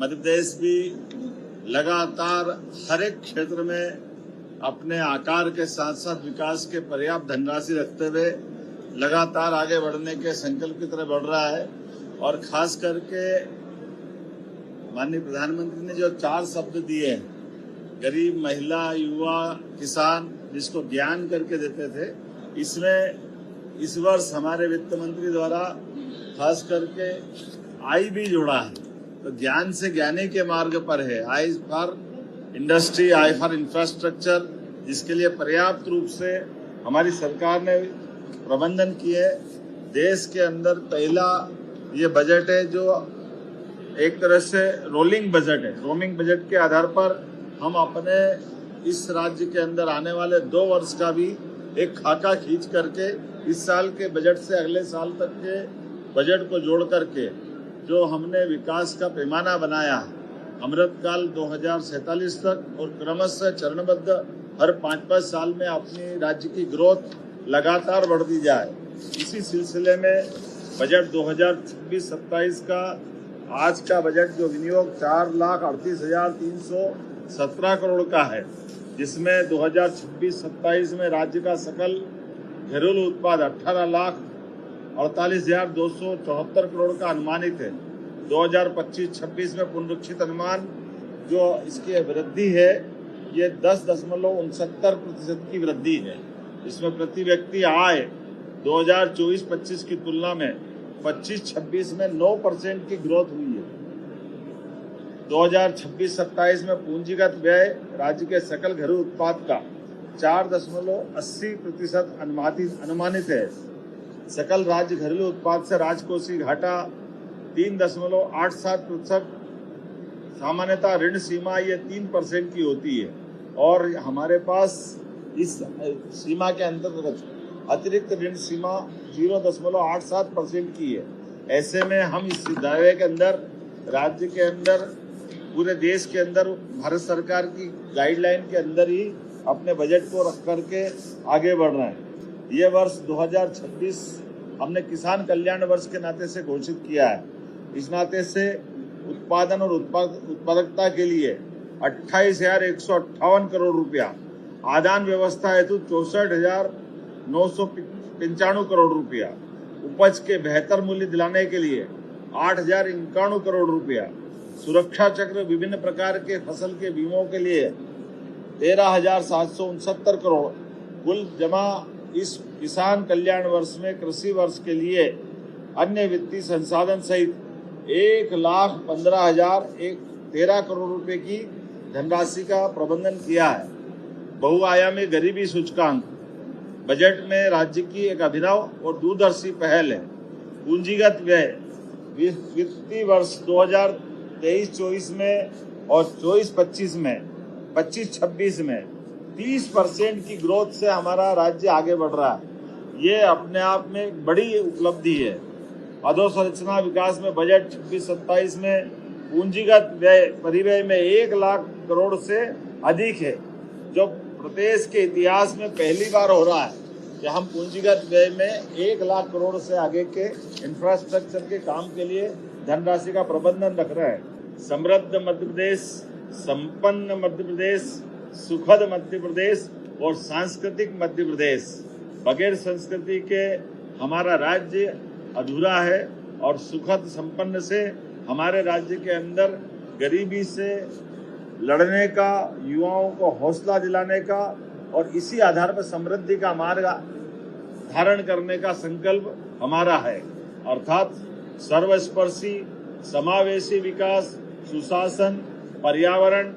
मध्य प्रदेश भी लगातार हर एक क्षेत्र में अपने आकार के साथ साथ विकास के पर्याप्त धनराशि रखते हुए लगातार आगे बढ़ने के संकल्प की तरफ बढ़ रहा है। और खास करके माननीय प्रधानमंत्री ने जो 4 शब्द दिए हैं, गरीब, महिला, युवा, किसान, जिसको ज्ञान करके देते थे, इसमें इस वर्ष हमारे वित्त मंत्री द्वारा खास करके आई भी जोड़ा है। तो ज्ञान से ज्ञानी के मार्ग पर है। I for industry, I for infrastructure, जिसके लिए पर्याप्त रूप से हमारी सरकार ने प्रबंधन किए। देश के अंदर पहला ये बजट है जो एक तरह से रोलिंग बजट है। रोमिंग बजट के आधार पर हम अपने इस राज्य के अंदर आने वाले 2 वर्ष का भी एक खाका खींच करके इस साल के बजट से अगले साल तक के बजट को जोड़ करके जो हमने विकास का पैमाना बनाया है, अमृतकाल 2047 तक और क्रमशः चरणबद्ध हर 5-5 साल में अपनी राज्य की ग्रोथ लगातार बढ़ती जाए। इसी सिलसिले में बजट 2026-27 का आज का बजट जो विनियोग 4,38,317 करोड़ का है, जिसमें 2026-27 में राज्य का सकल घरेलू उत्पाद 18,48,274 करोड़ का अनुमानित है। 2025-26 में पुनरीक्षित अनुमान जो इसकी वृद्धि है ये 10.69% की वृद्धि है। इसमें प्रति व्यक्ति आय 2024-25 की तुलना में 25-26 में 9% की ग्रोथ हुई है। 2026-27 में पूंजीगत व्यय राज्य के सकल घरेलू उत्पाद का 4.80% अनुमानित है। सकल राज्य घरेलू उत्पाद से राजकोषीय घाटा 3.87%। सामान्यतः ऋण सीमा ये 3% की होती है और हमारे पास इस सीमा के अंतर्गत अतिरिक्त ऋण सीमा 0.87% की है। ऐसे में हम इस दायरे के अंदर राज्य के अंदर पूरे देश के अंदर भारत सरकार की गाइडलाइन के अंदर ही अपने बजट को रख करके आगे बढ़ रहे हैं। ये वर्ष 2026 हमने किसान कल्याण वर्ष के नाते से घोषित किया है। इस नाते से उत्पादन और उत्पादकता के लिए 28,158 करोड़ रुपया, आदान व्यवस्था हेतु 64,995 करोड़ रुपया, उपज के बेहतर मूल्य दिलाने के लिए 8,091 करोड़ रुपया, सुरक्षा चक्र विभिन्न प्रकार के फसल के बीमों के लिए 13,769 करोड़, कुल जमा इस किसान कल्याण वर्ष में कृषि वर्ष के लिए अन्य वित्तीय संसाधन सहित 1,15,013 करोड़ रुपए की धनराशि का प्रबंधन किया है। बहुआयामी गरीबी सूचकांक बजट में राज्य की एक अभिनव और दूरदर्शी पहल है। पूंजीगत व्यय वित्तीय वर्ष 2023-24 में और 24-25 में 25-26 में 30% की ग्रोथ से हमारा राज्य आगे बढ़ रहा है। ये अपने आप में एक बड़ी उपलब्धि है। अधोसंरचना विकास में बजट 26-27 में पूंजीगत व्यय परिव्यय में 1 लाख करोड़ से अधिक है, जो प्रदेश के इतिहास में पहली बार हो रहा है कि हम पूंजीगत व्यय में 1 लाख करोड़ से आगे के इंफ्रास्ट्रक्चर के काम के लिए धनराशि का प्रबंधन रख रहे हैं। समृद्ध मध्य प्रदेश, संपन्न मध्य प्रदेश, सुखद मध्य प्रदेश और सांस्कृतिक मध्य प्रदेश। बगैर संस्कृति के हमारा राज्य अधूरा है और सुखद संपन्न से हमारे राज्य के अंदर गरीबी से लड़ने का, युवाओं को हौसला दिलाने का और इसी आधार पर समृद्धि का मार्ग धारण करने का संकल्प हमारा है। अर्थात सर्वस्पर्शी, समावेशी विकास, सुशासन, पर्यावरण,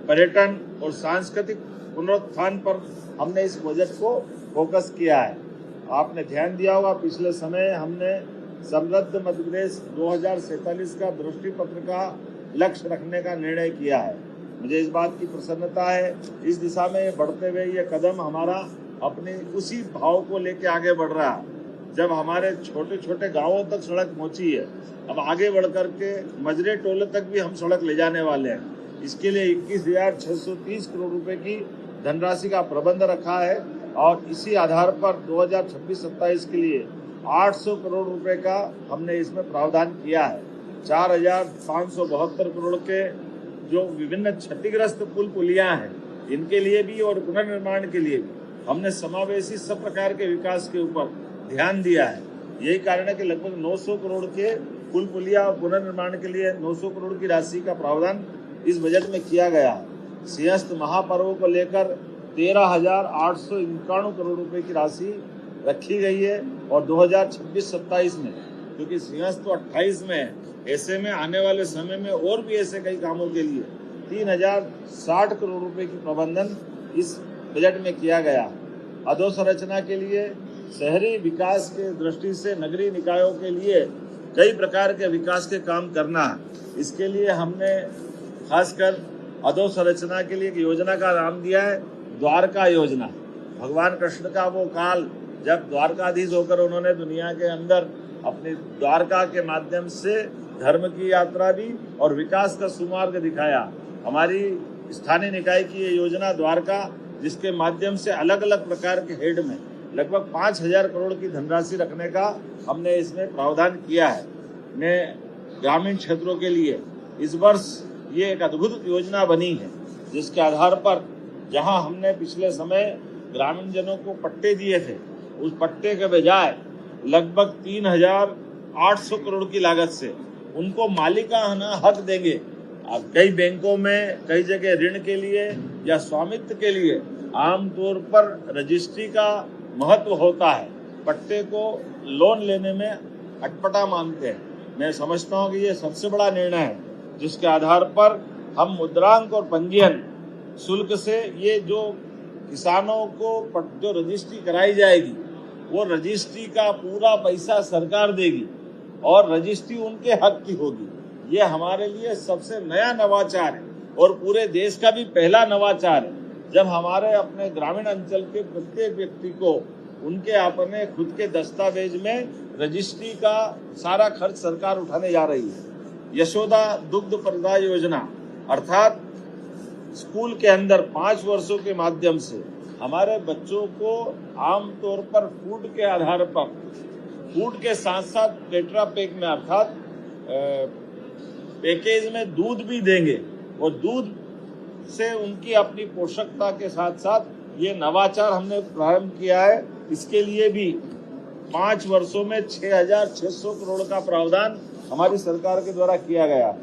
पर्यटन और सांस्कृतिक पुनरुत्थान पर हमने इस बजट को फोकस किया है। आपने ध्यान दिया होगा, पिछले समय हमने समृद्ध मध्य प्रदेश 2047 का दृष्टि पत्र का लक्ष्य रखने का निर्णय किया है। मुझे इस बात की प्रसन्नता है, इस दिशा में बढ़ते हुए ये कदम हमारा अपने उसी भाव को लेके आगे बढ़ रहा है। जब हमारे छोटे छोटे गांवों तक सड़क पहुंची है, अब आगे बढ़ करके मजरे टोले तक भी हम सड़क ले जाने वाले हैं। इसके लिए 21,630 करोड़ रुपए की धनराशि का प्रबंध रखा है और इसी आधार पर 2026-27 के लिए 800 करोड़ रुपए का हमने इसमें प्रावधान किया है। 4,572 करोड़ के जो विभिन्न क्षतिग्रस्त पुल पुलियां हैं, इनके लिए भी और पुनर्निर्माण के लिए भी हमने समावेशी सब प्रकार के विकास के ऊपर ध्यान दिया है। यही कारण है कि लगभग 900 करोड़ के पुल पुलिया और पुनर्निर्माण के लिए 900 करोड़ की राशि का प्रावधान इस बजट में किया गया है। सिंहस्थ महापर्व को लेकर 13,891 करोड़ रुपए की राशि रखी गई है और 2026-27 में, क्योंकि सिंहस्थ तो 28 में है, ऐसे में आने वाले समय में और भी ऐसे कई कामों के लिए 3,060 करोड़ रुपए की प्रबंधन इस बजट में किया गया। अधोसंरचना के लिए शहरी विकास के दृष्टि से नगरीय निकायों के लिए कई प्रकार के विकास के काम करना है। इसके लिए हमने खासकर अधोसंरचना के लिए एक योजना का नाम दिया है द्वारका योजना। भगवान कृष्ण का वो काल जब द्वारकाधीश होकर उन्होंने दुनिया के अंदर अपनी द्वारका के माध्यम से धर्म की यात्रा भी और विकास का सुमार्ग दिखाया। हमारी स्थानीय निकाय की ये योजना द्वारका, जिसके माध्यम से अलग अलग प्रकार के हेड में लगभग 5,000 करोड़ की धनराशि रखने का हमने इसमें प्रावधान किया है। मैं ग्रामीण क्षेत्रों के लिए इस वर्ष ये एक अद्भुत योजना बनी है, जिसके आधार पर जहां हमने पिछले समय ग्रामीण जनों को पट्टे दिए थे, उस पट्टे के बजाय लगभग 3,800 करोड़ की लागत से उनको मालिकाना हक देंगे। अब कई बैंकों में कई जगह ऋण के लिए या स्वामित्व के लिए आमतौर पर रजिस्ट्री का महत्व होता है, पट्टे को लोन लेने में अटपटा मानते हैं। मैं समझता हूँ कि ये सबसे बड़ा निर्णय है, जिसके आधार पर हम मुद्रांक और पंजीयन शुल्क से ये जो किसानों को जो रजिस्ट्री कराई जाएगी, वो रजिस्ट्री का पूरा पैसा सरकार देगी और रजिस्ट्री उनके हक की होगी। ये हमारे लिए सबसे नया नवाचार है और पूरे देश का भी पहला नवाचार है, जब हमारे अपने ग्रामीण अंचल के प्रत्येक व्यक्ति को उनके अपने खुद के दस्तावेज में रजिस्ट्री का सारा खर्च सरकार उठाने जा रही है। यशोदा दुग्ध प्रदाय योजना, अर्थात स्कूल के अंदर 5 वर्षों के माध्यम से हमारे बच्चों को आमतौर पर फूड के आधार पर, फूड के साथ साथ टेट्रा पैक में अर्थात पैकेज में दूध भी देंगे और दूध से उनकी अपनी पोषकता के साथ साथ ये नवाचार हमने प्रारंभ किया है। इसके लिए भी 5 वर्षों में 6,600 करोड़ का प्रावधान हमारी सरकार के द्वारा किया गया।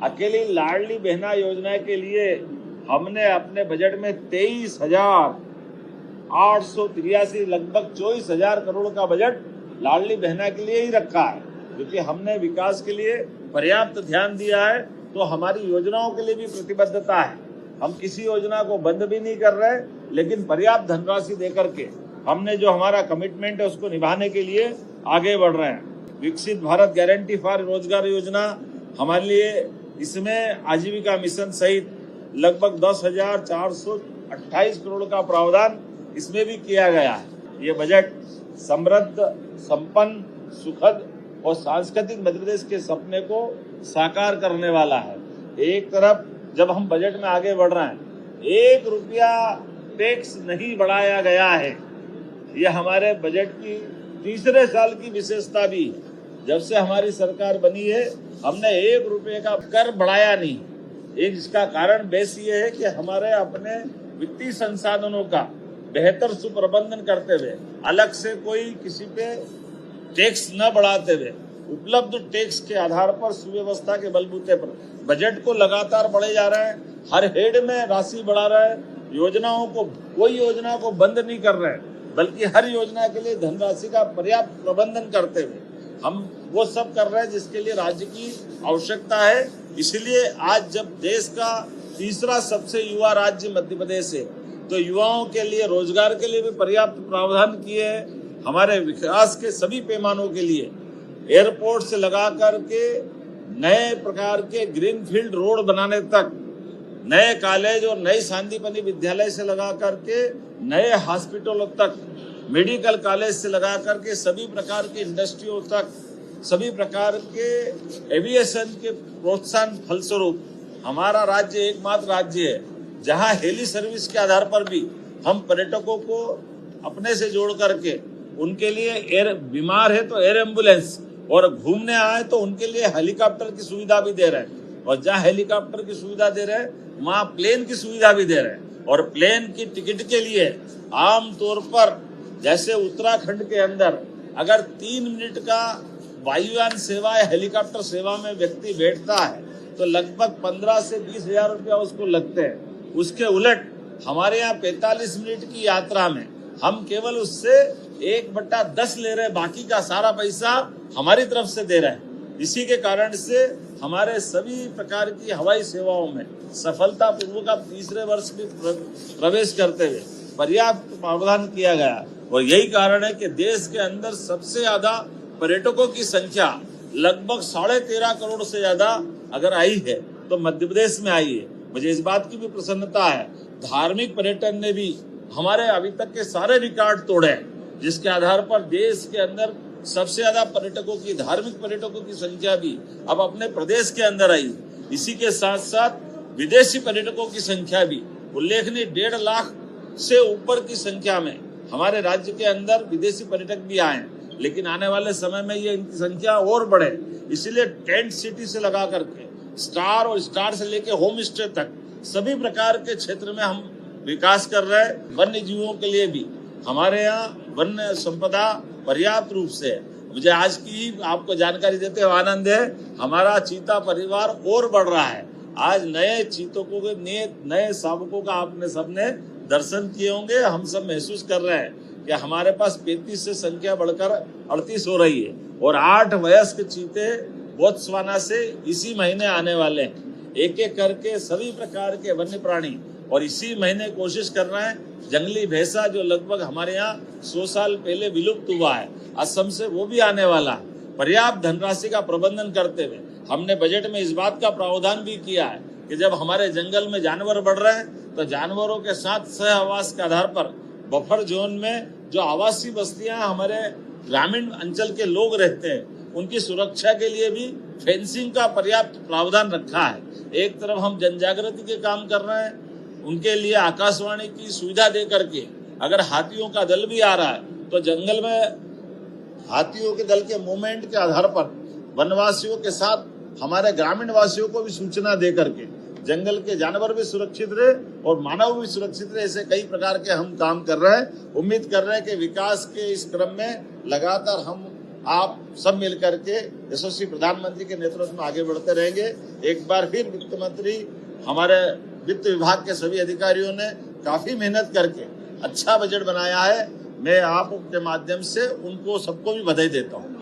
अकेली लाडली बहना योजना के लिए हमने अपने बजट में 23,883 लगभग 24,000 करोड़ का बजट लाडली बहना के लिए ही रखा है, क्योंकि हमने विकास के लिए पर्याप्त ध्यान दिया है। तो हमारी योजनाओं के लिए भी प्रतिबद्धता है, हम किसी योजना को बंद भी नहीं कर रहे, लेकिन पर्याप्त धनराशि देकर के हमने जो हमारा कमिटमेंट है उसको निभाने के लिए आगे बढ़ रहे हैं। विकसित भारत गारंटी फॉर रोजगार योजना हमारे लिए, इसमें आजीविका मिशन सहित लगभग 10,428 करोड़ का प्रावधान इसमें भी किया गया है। ये बजट समृद्ध, संपन्न, सुखद और सांस्कृतिक मध्य प्रदेश के सपने को साकार करने वाला है। एक तरफ जब हम बजट में आगे बढ़ रहे हैं, 1 रुपया टैक्स नहीं बढ़ाया गया है। ये हमारे बजट की तीसरे साल की विशेषता भी है। जब से हमारी सरकार बनी है, हमने 1 रुपये का कर बढ़ाया नहीं। एक इसका कारण बेस ये है कि हमारे अपने वित्तीय संसाधनों का बेहतर सुप्रबंधन करते हुए, अलग से कोई किसी पे टैक्स न बढ़ाते हुए, उपलब्ध टैक्स के आधार पर सुव्यवस्था के बलबूते पर बजट को लगातार बढ़े जा रहे हैं। हर हेड में राशि बढ़ा रहे हैं। योजनाओं को, कोई योजना को बंद नहीं कर रहे हैं, बल्कि हर योजना के लिए धनराशि का पर्याप्त प्रबंधन करते हुए हम वो सब कर रहे हैं जिसके लिए राज्य की आवश्यकता है। इसलिए आज जब देश का तीसरा सबसे युवा राज्य मध्य प्रदेश है, तो युवाओं के लिए, रोजगार के लिए भी पर्याप्त प्रावधान किए हैं। हमारे विकास के सभी पैमानों के लिए, एयरपोर्ट से लगा करके नए प्रकार के ग्रीनफील्ड रोड बनाने तक, नए कॉलेज और नई सांदीपनि विद्यालय से लगा करके नए हॉस्पिटलों तक, मेडिकल कॉलेज से लगा करके सभी प्रकार के इंडस्ट्रियों तक, सभी प्रकार के एविएशन के प्रोत्साहन फलस्वरूप हमारा राज्य एकमात्र राज्य है जहां हेली सर्विस के आधार पर भी हम पर्यटकों को अपने से जोड़ करके उनके लिए एयर, बीमार है तो एयर एम्बुलेंस, और घूमने आए तो उनके लिए हेलीकॉप्टर की सुविधा भी दे रहे हैं, और जहाँ हेलीकॉप्टर की सुविधा दे रहे हैं वहाँ प्लेन की सुविधा भी दे रहे हैं। और प्लेन की टिकट के लिए आमतौर पर जैसे उत्तराखंड के अंदर अगर 3 मिनट का वायुयान सेवा या हेलीकॉप्टर सेवा में व्यक्ति बैठता है तो लगभग 15 से 20 हजार रुपया उसको लगते हैं। उसके उलट हमारे यहाँ 45 मिनट की यात्रा में हम केवल उससे 1/10 ले रहे, बाकी का सारा पैसा हमारी तरफ से दे रहे हैं। इसी के कारण से हमारे सभी प्रकार की हवाई सेवाओं में सफलतापूर्वक अब तीसरे वर्ष में प्रवेश करते हुए पर्याप्त प्रावधान किया गया। और यही कारण है कि देश के अंदर सबसे ज्यादा पर्यटकों की संख्या लगभग 13.5 करोड़ से ज्यादा अगर आई है तो मध्य प्रदेश में आई है। मुझे इस बात की भी प्रसन्नता है, धार्मिक पर्यटन ने भी हमारे अभी तक के सारे रिकॉर्ड तोड़े हैं, जिसके आधार पर देश के अंदर सबसे ज्यादा पर्यटकों की, धार्मिक पर्यटकों की संख्या भी अब अपने प्रदेश के अंदर आई। इसी के साथ साथ विदेशी पर्यटकों की संख्या भी उल्लेखनीय 1.5 लाख से ऊपर की संख्या में हमारे राज्य के अंदर विदेशी पर्यटक भी आए, लेकिन आने वाले समय में ये इनकी संख्या और बढ़े। इसीलिए टेंट सिटी से लगा करके स्टार और स्टार से लेके होम स्टे तक सभी प्रकार के क्षेत्र में हम विकास कर रहे हैं। वन्य जीवों के लिए भी हमारे यहाँ वन्य संपदा पर्याप्त रूप से है। मुझे आज की आपको जानकारी देते हुए आनंद है, हमारा चीता परिवार और बढ़ रहा है। आज नए चीतकों के नए शावकों का आपने सबने दर्शन किए होंगे। हम सब महसूस कर रहे हैं कि हमारे पास 35 से संख्या बढ़कर 38 हो रही है, और 8 वयस्क चीते बोत्सवाना से इसी महीने आने वाले हैं। एक एक करके सभी प्रकार के वन्य प्राणी, और इसी महीने कोशिश कर रहे हैं जंगली भैंसा जो लगभग हमारे यहाँ 100 साल पहले विलुप्त हुआ है, असम से वो भी आने वाला है। पर्याप्त धनराशि का प्रबंधन करते हुए हमने बजट में इस बात का प्रावधान भी किया है कि जब हमारे जंगल में जानवर बढ़ रहे हैं तो जानवरों के साथ सह आवास के आधार पर बफर जोन में जो आवासीय बस्तियां हमारे ग्रामीण अंचल के लोग रहते हैं उनकी सुरक्षा के लिए भी फेंसिंग का पर्याप्त प्रावधान रखा है। एक तरफ हम जनजागृति के काम कर रहे हैं, उनके लिए आकाशवाणी की सुविधा दे करके अगर हाथियों का दल भी आ रहा है तो जंगल में हाथियों के दल के मूवमेंट के आधार पर वनवासियों के साथ हमारे ग्रामीण वासियों को भी सूचना दे करके जंगल के जानवर भी सुरक्षित रहे और मानव भी सुरक्षित रहे। ऐसे कई प्रकार के हम काम कर रहे हैं। उम्मीद कर रहे हैं कि विकास के इस क्रम में लगातार हम आप सब मिल करके यशस्वी प्रधानमंत्री के नेतृत्व में आगे बढ़ते रहेंगे। एक बार फिर वित्त मंत्री, हमारे वित्त विभाग के सभी अधिकारियों ने काफी मेहनत करके अच्छा बजट बनाया है। मैं आपके माध्यम से उनको सबको भी बधाई देता हूँ।